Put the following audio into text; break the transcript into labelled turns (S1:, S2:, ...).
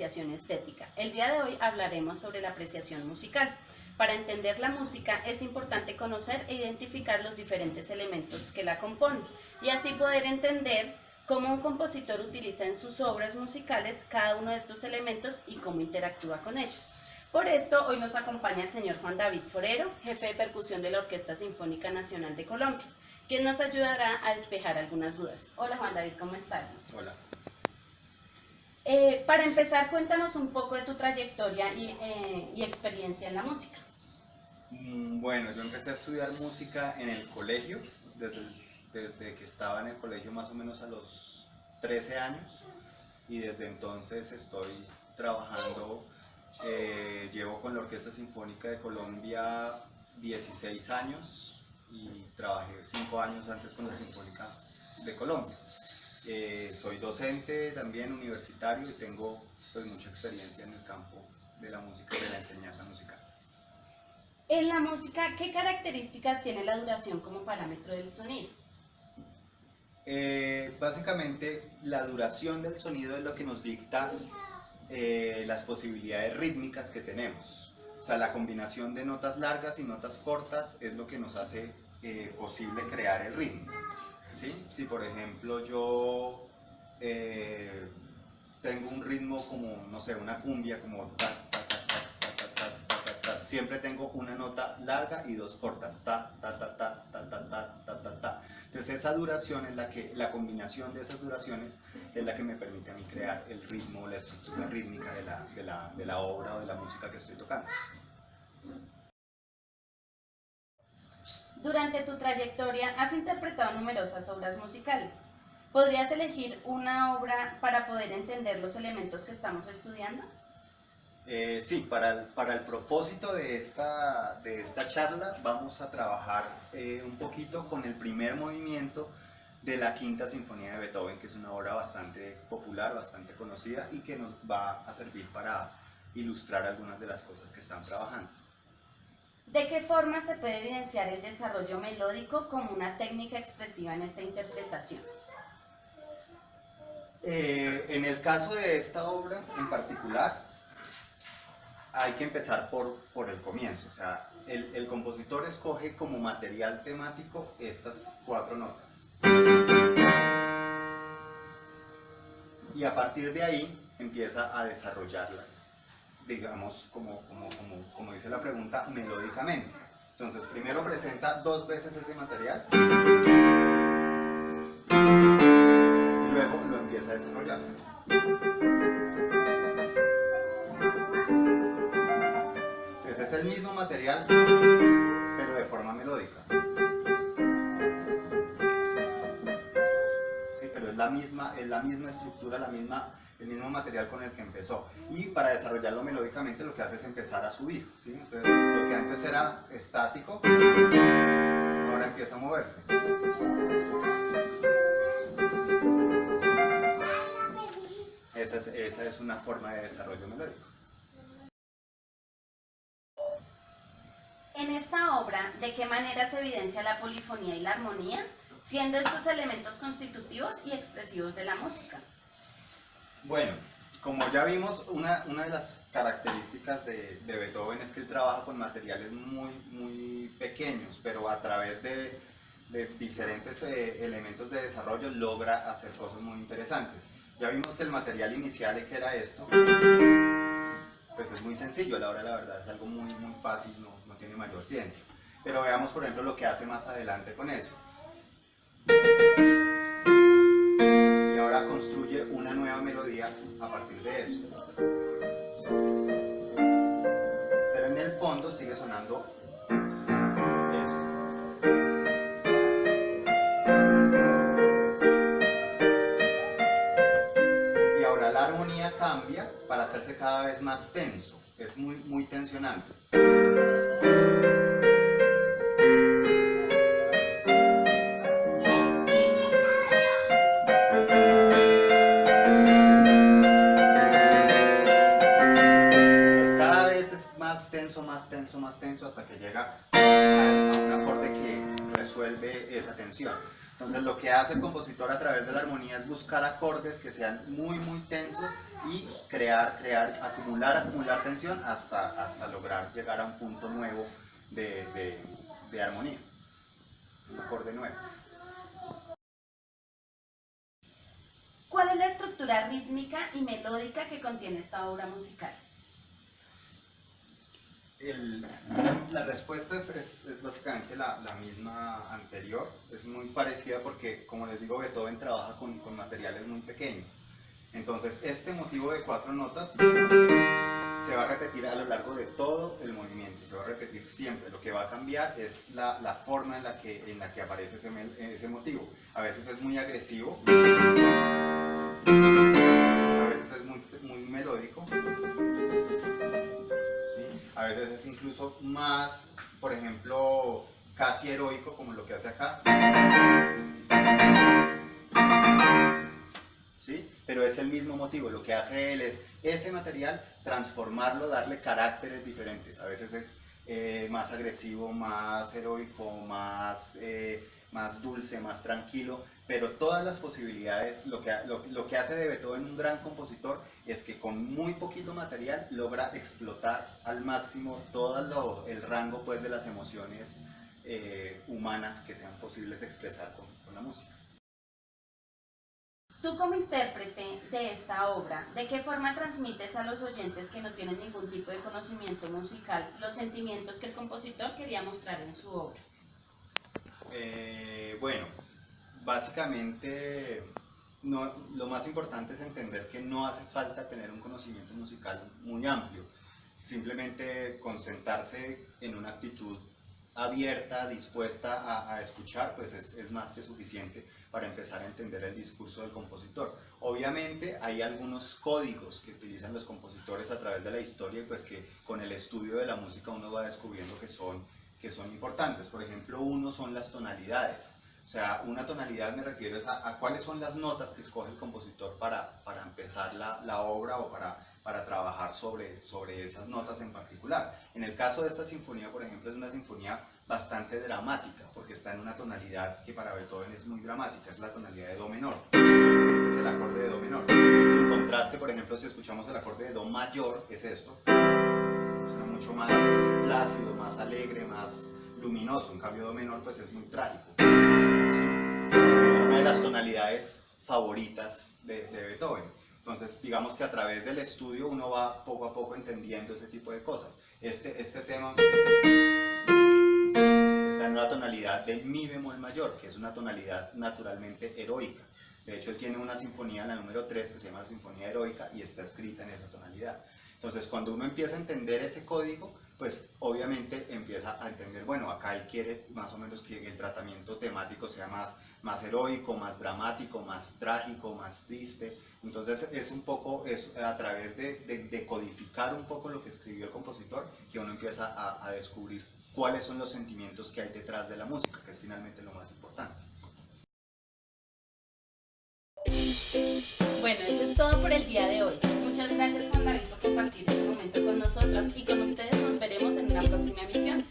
S1: apreciación estética. El día de hoy hablaremos sobre la apreciación musical. Para entender la música es importante conocer e identificar los diferentes elementos que la componen y así poder entender cómo un compositor utiliza en sus obras musicales cada uno de estos elementos y cómo interactúa con ellos. Por esto, hoy nos acompaña el señor Juan David Forero, jefe de percusión de la Orquesta Sinfónica Nacional de Colombia, quien nos ayudará a despejar algunas dudas. Hola Juan David, ¿cómo estás?
S2: Hola.
S1: Para empezar, cuéntanos un poco de tu trayectoria y experiencia en la música.
S2: Bueno, yo empecé a estudiar música en el colegio, desde que estaba en el colegio más o menos a los 13 años, y desde entonces estoy trabajando, llevo con la Orquesta Sinfónica de Colombia 16 años y trabajé 5 años antes con la Sinfónica de Colombia. Soy docente también universitario y tengo pues mucha experiencia en el campo de la música y de la enseñanza musical.
S1: En la música, ¿qué características tiene la duración como parámetro del sonido?
S2: Básicamente la duración del sonido es lo que nos dicta las posibilidades rítmicas que tenemos. O sea, la combinación de notas largas y notas cortas es lo que nos hace posible crear el ritmo. ¿Sí? Si por ejemplo yo tengo un ritmo como, no sé, una cumbia, como ta, ta, ta, ta, ta, ta, ta, ta, ta, ta, siempre tengo una nota larga y dos cortas, ta, ta, ta, ta, ta, ta, ta, ta, ta, ta. Entonces esa duración es la combinación de esas duraciones es la que me permite a mí crear el ritmo, la estructura rítmica de la obra o de la música que estoy tocando.
S1: Durante tu trayectoria has interpretado numerosas obras musicales. ¿Podrías elegir una obra para poder entender los elementos que estamos estudiando?
S2: Sí, para el propósito de esta charla vamos a trabajar un poquito con el primer movimiento de la Quinta Sinfonía de Beethoven, que es una obra bastante popular, bastante conocida y que nos va a servir para ilustrar algunas de las cosas que están trabajando.
S1: ¿De qué forma se puede evidenciar el desarrollo melódico como una técnica expresiva en esta interpretación?
S2: En el caso de esta obra en particular, hay que empezar por el comienzo. O sea, el compositor escoge como material temático estas 4 notas. Y a partir de ahí empieza a desarrollarlas, digamos, como dice la pregunta, melódicamente. Entonces, primero presenta 2 veces ese material y luego lo empieza a desarrollar. Entonces, es el mismo material, pero de forma melódica. Sí, pero es la misma estructura, el mismo material con el que empezó, y para desarrollarlo melódicamente lo que hace es empezar a subir, ¿sí? Entonces lo que antes era estático ahora empieza a moverse. Esa es una forma de desarrollo melódico.
S1: En esta obra, ¿de qué manera se evidencia la polifonía y la armonía, siendo estos elementos constitutivos y expresivos de la música?
S2: Bueno, como ya vimos, una de las características de Beethoven es que él trabaja con materiales muy pequeños, pero a través de diferentes elementos de desarrollo logra hacer cosas muy interesantes. Ya vimos que el material inicial, que era esto, pues es muy sencillo, a la hora de la verdad es algo muy fácil, no tiene mayor ciencia. Pero veamos por ejemplo lo que hace más adelante con eso. Y ahora construye una nueva melodía a partir de eso. Pero en el fondo sigue sonando eso. Y ahora la armonía cambia para hacerse cada vez más tenso. Es muy tensionante. Más tenso hasta que llega a un acorde que resuelve esa tensión. Entonces lo que hace el compositor a través de la armonía es buscar acordes que sean muy tensos y crear, acumular tensión hasta lograr llegar a un punto nuevo de armonía, un acorde nuevo.
S1: ¿Cuál es la estructura rítmica y melódica que contiene esta obra musical?
S2: La respuesta es básicamente la misma anterior, es muy parecida porque, como les digo, Beethoven trabaja con materiales muy pequeños. Entonces, este motivo de 4 notas se va a repetir a lo largo de todo el movimiento, se va a repetir siempre. Lo que va a cambiar es la forma en la que aparece ese motivo. A veces es muy agresivo, a veces es muy melódico, ¿sí? A veces es incluso más, por ejemplo, casi heroico, como lo que hace acá. ¿Sí? Pero es el mismo motivo, lo que hace él es ese material transformarlo, darle caracteres diferentes. A veces es más agresivo, más heroico, más dulce, más tranquilo, pero todas las posibilidades, lo que hace de Beethoven un gran compositor es que con muy poquito material logra explotar al máximo todo el rango, pues, de las emociones humanas que sean posibles expresar con la música.
S1: Tú, como intérprete de esta obra, ¿de qué forma transmites a los oyentes que no tienen ningún tipo de conocimiento musical los sentimientos que el compositor quería mostrar en su obra?
S2: Bueno, básicamente lo más importante es entender que no hace falta tener un conocimiento musical muy amplio, simplemente concentrarse en una actitud abierta, dispuesta a escuchar, pues es más que suficiente para empezar a entender el discurso del compositor. Obviamente hay algunos códigos que utilizan los compositores a través de la historia y pues que con el estudio de la música uno va descubriendo que son importantes. Por ejemplo, uno son las tonalidades. O sea, una tonalidad me refiero a cuáles son las notas que escoge el compositor para empezar la obra o para trabajar sobre esas notas en particular. En el caso de esta sinfonía, por ejemplo, es una sinfonía bastante dramática, porque está en una tonalidad que para Beethoven es muy dramática, es la tonalidad de Do menor. Este es el acorde de Do menor. En contraste, por ejemplo, si escuchamos el acorde de Do mayor, es esto. Suena mucho más plácido, más alegre, más luminoso. En cambio, Do menor pues es muy trágico. ¿Sí? Una de las tonalidades favoritas de Beethoven. Entonces, digamos que a través del estudio uno va poco a poco entendiendo ese tipo de cosas. Este tema está en una tonalidad de Mi bemol mayor, que es una tonalidad naturalmente heroica. De hecho, él tiene una sinfonía, la número 3, que se llama la Sinfonía Heroica, y está escrita en esa tonalidad. Entonces, cuando uno empieza a entender ese código, pues obviamente empieza a entender, bueno, acá él quiere más o menos que el tratamiento temático sea más heroico, más dramático, más trágico, más triste. Entonces es un poco a través de codificar un poco lo que escribió el compositor que uno empieza a descubrir cuáles son los sentimientos que hay detrás de la música, que es finalmente lo más importante.
S1: Bueno, eso es todo por el día de hoy. Muchas gracias, Juan David, por compartir este momento con nosotros, y con ustedes nos veremos en una próxima emisión.